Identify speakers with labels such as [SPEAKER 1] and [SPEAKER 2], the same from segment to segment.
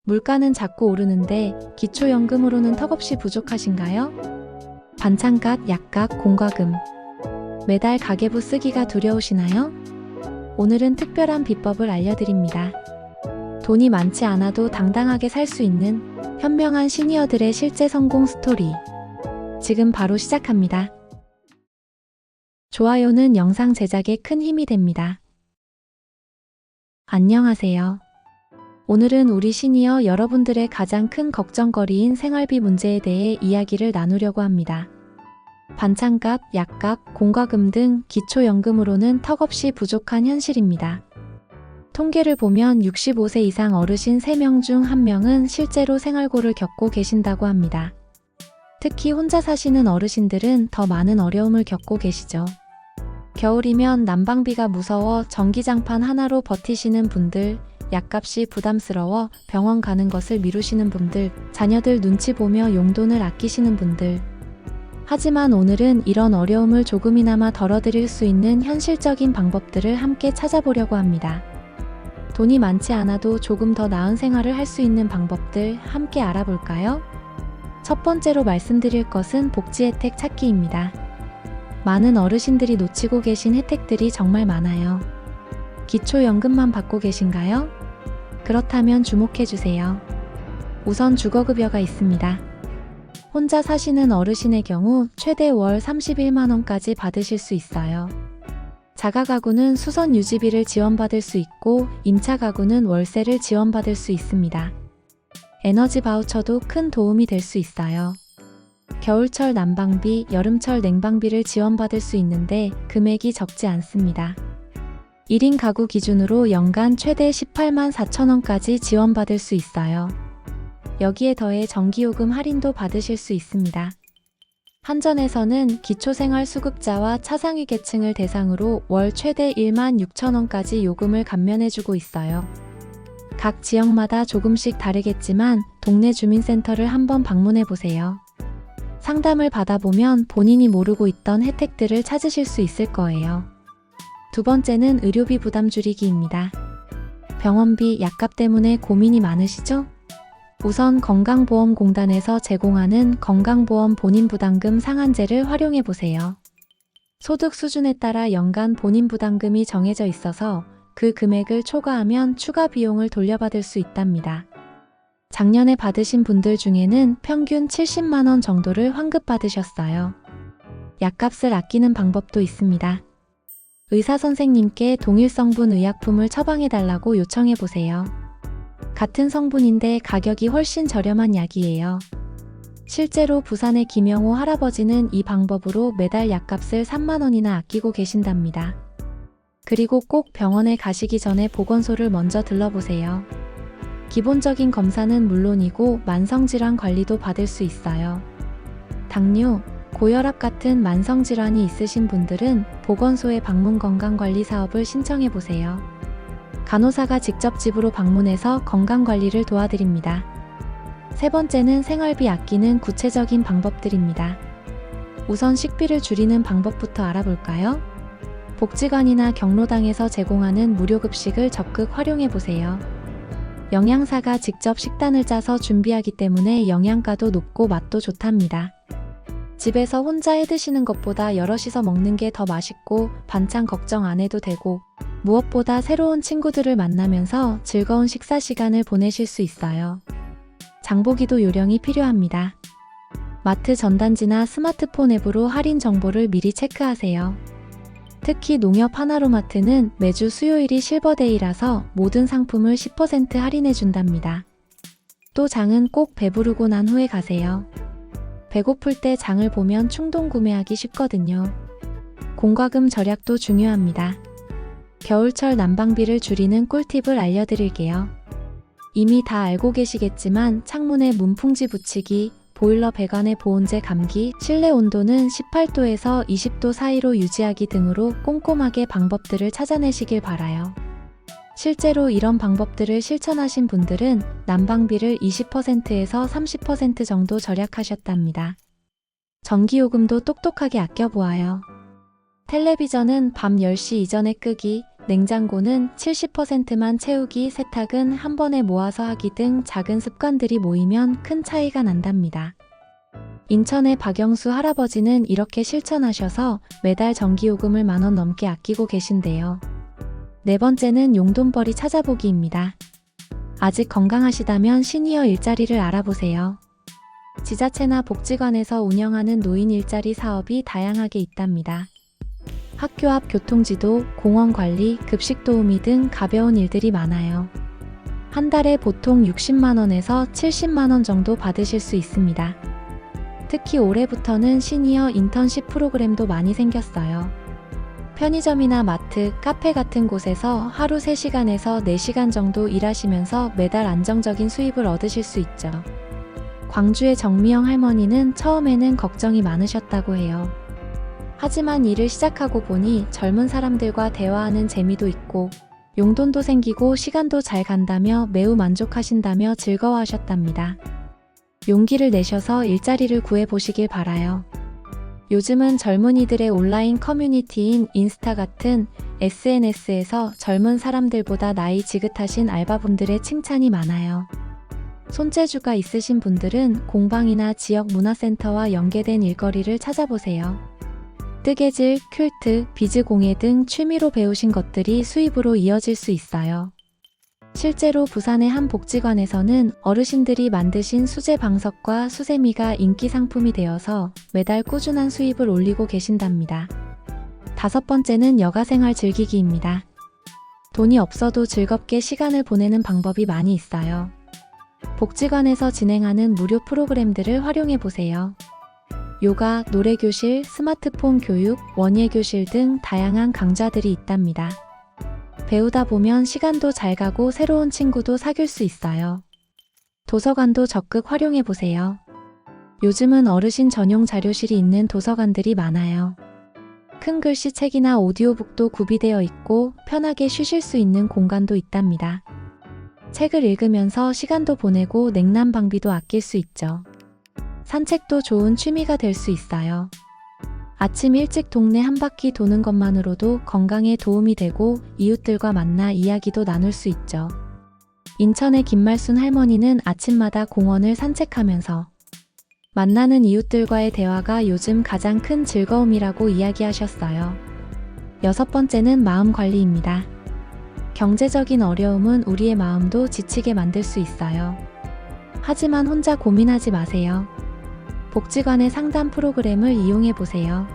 [SPEAKER 1] 물가는 자꾸 오르는데 기초연금으로는 턱없이 부족하신가요? 반찬값, 약값, 공과금. 매달 가계부 쓰기가 두려우시나요? 오늘은 특별한 비법을 알려드립니다. 돈이 많지 않아도 당당하게 살 수 있는 현명한 시니어들의 실제 성공 스토리. 지금 바로 시작합니다. 좋아요는 영상 제작에 큰 힘이 됩니다. 안녕하세요. 오늘은 우리 시니어 여러분들의 가장 큰 걱정거리인 생활비 문제에 대해 이야기를 나누려고 합니다. 반찬값, 약값, 공과금 등 기초연금으로는 턱없이 부족한 현실입니다. 통계를 보면 65세 이상 어르신 3명 중 1명은 실제로 생활고를 겪고 계신다고 합니다. 특히 혼자 사시는 어르신들은 더 많은 어려움을 겪고 계시죠. 겨울이면 난방비가 무서워 전기장판 하나로 버티시는 분들, 약값이 부담스러워 병원 가는 것을 미루시는 분들, 자녀들 눈치 보며 용돈을 아끼시는 분들. 하지만 오늘은 이런 어려움을 조금이나마 덜어드릴 수 있는 현실적인 방법들을 함께 찾아보려고 합니다. 돈이 많지 않아도 조금 더 나은 생활을 할 수 있는 방법들 함께 알아볼까요? 첫 번째로 말씀드릴 것은 복지 혜택 찾기입니다. 많은 어르신들이 놓치고 계신 혜택들이 정말 많아요. 기초연금만 받고 계신가요? 그렇다면 주목해주세요. 우선 주거급여가 있습니다. 혼자 사시는 어르신의 경우 최대 월 31만원까지 받으실 수 있어요. 자가가구는 수선 유지비를 지원받을 수 있고 임차가구는 월세를 지원받을 수 있습니다. 에너지 바우처도 큰 도움이 될 수 있어요. 겨울철 난방비, 여름철 냉방비를 지원받을 수 있는데 금액이 적지 않습니다. 1인 가구 기준으로 연간 최대 18만 4천원까지 지원받을 수 있어요. 여기에 더해 전기요금 할인도 받으실 수 있습니다. 한전에서는 기초생활수급자와 차상위 계층을 대상으로 월 최대 1만 6천원까지 요금을 감면해주고 있어요. 각 지역마다 조금씩 다르겠지만 동네 주민센터를 한번 방문해보세요. 상담을 받아보면 본인이 모르고 있던 혜택들을 찾으실 수 있을 거예요. 두 번째는 의료비 부담 줄이기입니다. 병원비, 약값 때문에 고민이 많으시죠? 우선 건강보험공단에서 제공하는 건강보험 본인부담금 상한제를 활용해보세요. 소득 수준에 따라 연간 본인부담금이 정해져 있어서 그 금액을 초과하면 추가 비용을 돌려받을 수 있답니다. 작년에 받으신 분들 중에는 평균 70만원 정도를 환급받으셨어요. 약값을 아끼는 방법도 있습니다. 의사선생님께 동일 성분 의약품을 처방해달라고 요청해보세요. 같은 성분인데 가격이 훨씬 저렴한 약이에요. 실제로 부산의 김영호 할아버지는 이 방법으로 매달 약값을 3만원이나 아끼고 계신답니다. 그리고 꼭 병원에 가시기 전에 보건소를 먼저 들러보세요. 기본적인 검사는 물론이고 만성질환 관리도 받을 수 있어요. 당뇨, 고혈압 같은 만성질환이 있으신 분들은 보건소의 방문 건강관리 사업을 신청해보세요. 간호사가 직접 집으로 방문해서 건강관리를 도와드립니다. 세 번째는 생활비 아끼는 구체적인 방법들입니다. 우선 식비를 줄이는 방법부터 알아볼까요? 복지관이나 경로당에서 제공하는 무료급식을 적극 활용해보세요. 영양사가 직접 식단을 짜서 준비하기 때문에 영양가도 높고 맛도 좋답니다. 집에서 혼자 해드시는 것보다 여럿이서 먹는 게 더 맛있고 반찬 걱정 안 해도 되고 무엇보다 새로운 친구들을 만나면서 즐거운 식사 시간을 보내실 수 있어요. 장보기도 요령이 필요합니다. 마트 전단지나 스마트폰 앱으로 할인 정보를 미리 체크하세요. 특히 농협 하나로마트는 매주 수요일이 실버데이라서 모든 상품을 10% 할인해준답니다. 또 장은 꼭 배부르고 난 후에 가세요. 배고플 때 장을 보면 충동 구매하기 쉽거든요. 공과금 절약도 중요합니다. 겨울철 난방비를 줄이는 꿀팁을 알려드릴게요. 이미 다 알고 계시겠지만 창문에 문풍지 붙이기, 보일러 배관의 보온재 감기, 실내 온도는 18도에서 20도 사이로 유지하기 등으로 꼼꼼하게 방법들을 찾아내시길 바라요. 실제로 이런 방법들을 실천하신 분들은 난방비를 20%에서 30% 정도 절약하셨답니다. 전기요금도 똑똑하게 아껴보아요. 텔레비전은 밤 10시 이전에 끄기, 냉장고는 70%만 채우기, 세탁은 한 번에 모아서 하기 등 작은 습관들이 모이면 큰 차이가 난답니다. 인천의 박영수 할아버지는 이렇게 실천하셔서 매달 전기요금을 10,000원 넘게 아끼고 계신데요. 네 번째는 용돈벌이 찾아보기입니다. 아직 건강하시다면 시니어 일자리를 알아보세요. 지자체나 복지관에서 운영하는 노인 일자리 사업이 다양하게 있답니다. 학교 앞 교통지도, 공원 관리, 급식 도우미 등 가벼운 일들이 많아요. 한 달에 보통 60만 원에서 70만 원 정도 받으실 수 있습니다. 특히 올해부터는 시니어 인턴십 프로그램도 많이 생겼어요. 편의점이나 마트, 카페 같은 곳에서 하루 3시간에서 4시간 정도 일하시면서 매달 안정적인 수입을 얻으실 수 있죠. 광주의 정미영 할머니는 처음에는 걱정이 많으셨다고 해요. 하지만 일을 시작하고 보니 젊은 사람들과 대화하는 재미도 있고 용돈도 생기고 시간도 잘 간다며 매우 만족하신다며 즐거워하셨답니다. 용기를 내셔서 일자리를 구해보시길 바라요. 요즘은 젊은이들의 온라인 커뮤니티인 인스타 같은 SNS에서 젊은 사람들보다 나이 지긋하신 알바분들의 칭찬이 많아요. 손재주가 있으신 분들은 공방이나 지역 문화센터와 연계된 일거리를 찾아보세요. 뜨개질, 퀼트, 비즈 공예 등 취미로 배우신 것들이 수입으로 이어질 수 있어요. 실제로 부산의 한 복지관에서는 어르신들이 만드신 수제 방석과 수세미가 인기 상품이 되어서 매달 꾸준한 수입을 올리고 계신답니다. 5번째는 여가생활 즐기기입니다. 돈이 없어도 즐겁게 시간을 보내는 방법이 많이 있어요. 복지관에서 진행하는 무료 프로그램들을 활용해 보세요. 요가, 노래교실, 스마트폰 교육, 원예교실 등 다양한 강좌들이 있답니다. 배우다 보면 시간도 잘 가고 새로운 친구도 사귈 수 있어요. 도서관도 적극 활용해 보세요. 요즘은 어르신 전용 자료실이 있는 도서관들이 많아요. 큰 글씨 책이나 오디오북도 구비되어 있고 편하게 쉬실 수 있는 공간도 있답니다. 책을 읽으면서 시간도 보내고 냉난방비도 아낄 수 있죠. 산책도 좋은 취미가 될 수 있어요. 아침 일찍 동네 한 바퀴 도는 것만으로도 건강에 도움이 되고 이웃들과 만나 이야기도 나눌 수 있죠. 인천의 김말순 할머니는 아침마다 공원을 산책하면서 만나는 이웃들과의 대화가 요즘 가장 큰 즐거움이라고 이야기하셨어요. 6번째는 마음 관리입니다. 경제적인 어려움은 우리의 마음도 지치게 만들 수 있어요. 하지만 혼자 고민하지 마세요. 복지관의 상담 프로그램을 이용해 보세요.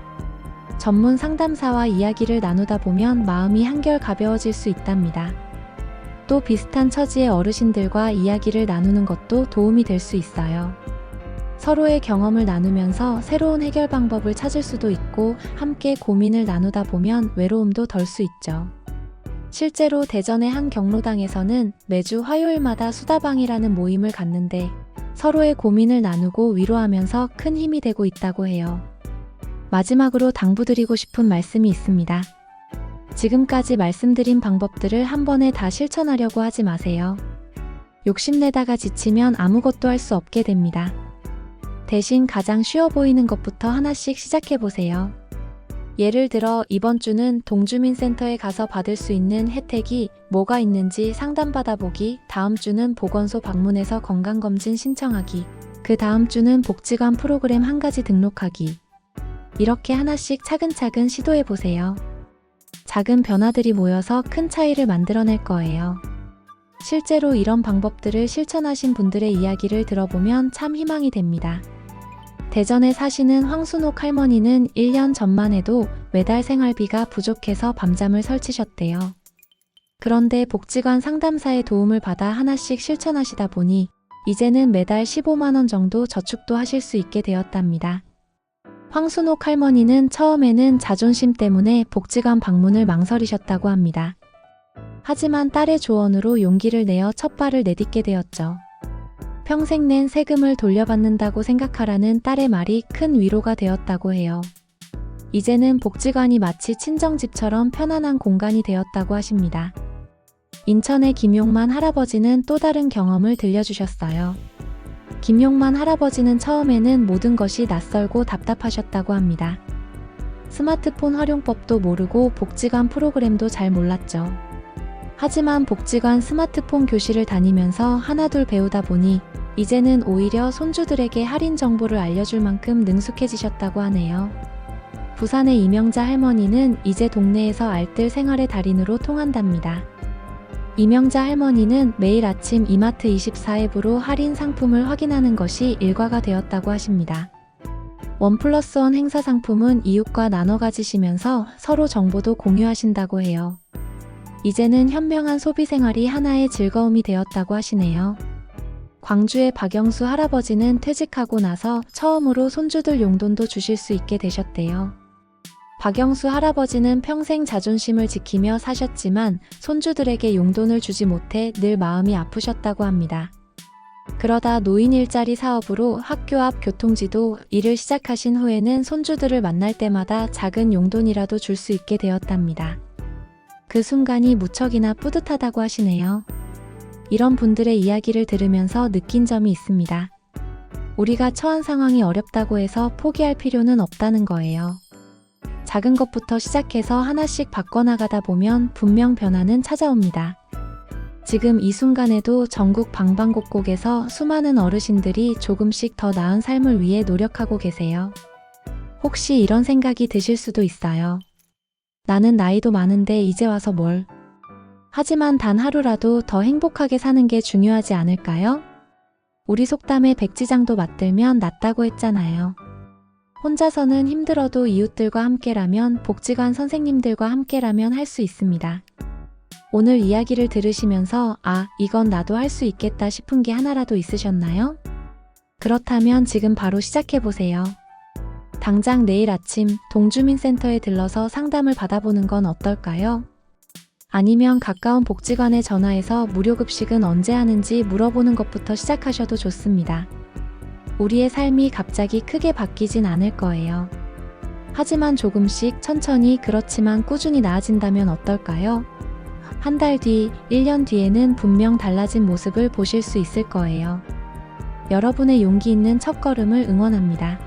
[SPEAKER 1] 전문 상담사와 이야기를 나누다 보면 마음이 한결 가벼워질 수 있답니다. 또 비슷한 처지의 어르신들과 이야기를 나누는 것도 도움이 될 수 있어요. 서로의 경험을 나누면서 새로운 해결 방법을 찾을 수도 있고 함께 고민을 나누다 보면 외로움도 덜 수 있죠. 실제로 대전의 한 경로당에서는 매주 화요일마다 수다방이라는 모임을 갖는데 서로의 고민을 나누고 위로하면서 큰 힘이 되고 있다고 해요. 마지막으로 당부드리고 싶은 말씀이 있습니다. 지금까지 말씀드린 방법들을 한 번에 다 실천하려고 하지 마세요. 욕심내다가 지치면 아무것도 할 수 없게 됩니다. 대신 가장 쉬워 보이는 것부터 하나씩 시작해보세요. 예를 들어 이번 주는 동주민센터에 가서 받을 수 있는 혜택이 뭐가 있는지 상담받아보기, 다음 주는 보건소 방문해서 건강검진 신청하기, 그 다음 주는 복지관 프로그램 한 가지 등록하기. 이렇게 하나씩 차근차근 시도해보세요. 작은 변화들이 모여서 큰 차이를 만들어낼 거예요. 실제로 이런 방법들을 실천하신 분들의 이야기를 들어보면 참 희망이 됩니다. 대전에 사시는 황순옥 할머니는 1년 전만 해도 매달 생활비가 부족해서 밤잠을 설치셨대요. 그런데 복지관 상담사의 도움을 받아 하나씩 실천하시다 보니 이제는 매달 15만 원 정도 저축도 하실 수 있게 되었답니다. 황순옥 할머니는 처음에는 자존심 때문에 복지관 방문을 망설이셨다고 합니다. 하지만 딸의 조언으로 용기를 내어 첫 발을 내딛게 되었죠. 평생 낸 세금을 돌려받는다고 생각하라는 딸의 말이 큰 위로가 되었다고 해요. 이제는 복지관이 마치 친정집처럼 편안한 공간이 되었다고 하십니다. 인천의 김용만 할아버지는 또 다른 경험을 들려주셨어요. 김용만 할아버지는 처음에는 모든 것이 낯설고 답답하셨다고 합니다. 스마트폰 활용법도 모르고 복지관 프로그램도 잘 몰랐죠. 하지만 복지관 스마트폰 교실을 다니면서 하나둘 배우다 보니 이제는 오히려 손주들에게 할인 정보를 알려줄 만큼 능숙해지셨다고 하네요. 부산의 이명자 할머니는 이제 동네에서 알뜰 생활의 달인으로 통한답니다. 이명자 할머니는 매일 아침 이마트 24앱으로 할인 상품을 확인하는 것이 일과가 되었다고 하십니다. 1+1 행사 상품은 이웃과 나눠 가지시면서 서로 정보도 공유하신다고 해요. 이제는 현명한 소비 생활이 하나의 즐거움이 되었다고 하시네요. 광주의 박영수 할아버지는 퇴직하고 나서 처음으로 손주들 용돈도 주실 수 있게 되셨대요. 박영수 할아버지는 평생 자존심을 지키며 사셨지만 손주들에게 용돈을 주지 못해 늘 마음이 아프셨다고 합니다. 그러다 노인 일자리 사업으로 학교 앞 교통지도 일을 시작하신 후에는 손주들을 만날 때마다 작은 용돈이라도 줄 수 있게 되었답니다. 그 순간이 무척이나 뿌듯하다고 하시네요. 이런 분들의 이야기를 들으면서 느낀 점이 있습니다. 우리가 처한 상황이 어렵다고 해서 포기할 필요는 없다는 거예요. 작은 것부터 시작해서 하나씩 바꿔나가다 보면 분명 변화는 찾아옵니다. 지금 이 순간에도 전국 방방곡곡에서 수많은 어르신들이 조금씩 더 나은 삶을 위해 노력하고 계세요. 혹시 이런 생각이 드실 수도 있어요. 나는 나이도 많은데 이제 와서 뭘. 하지만 단 하루라도 더 행복하게 사는 게 중요하지 않을까요? 우리 속담에 백지장도 맞들면 낫다고 했잖아요. 혼자서는 힘들어도 이웃들과 함께라면, 복지관 선생님들과 함께라면 할 수 있습니다. 오늘 이야기를 들으시면서 이건 나도 할 수 있겠다 싶은 게 하나라도 있으셨나요? 그렇다면 지금 바로 시작해보세요. 당장 내일 아침 동주민센터에 들러서 상담을 받아보는 건 어떨까요? 아니면 가까운 복지관에 전화해서 무료급식은 언제 하는지 물어보는 것부터 시작하셔도 좋습니다. 우리의 삶이 갑자기 크게 바뀌진 않을 거예요. 하지만 조금씩 천천히, 그렇지만 꾸준히 나아진다면 어떨까요? 한 달 뒤, 1년 뒤에는 분명 달라진 모습을 보실 수 있을 거예요. 여러분의 용기 있는 첫걸음을 응원합니다.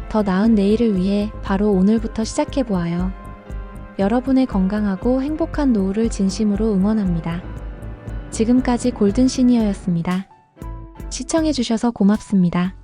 [SPEAKER 1] 더 나은 내일을 위해 바로 오늘부터 시작해보아요. 여러분의 건강하고 행복한 노후를 진심으로 응원합니다. 지금까지 골든시니어였습니다. 시청해주셔서 고맙습니다.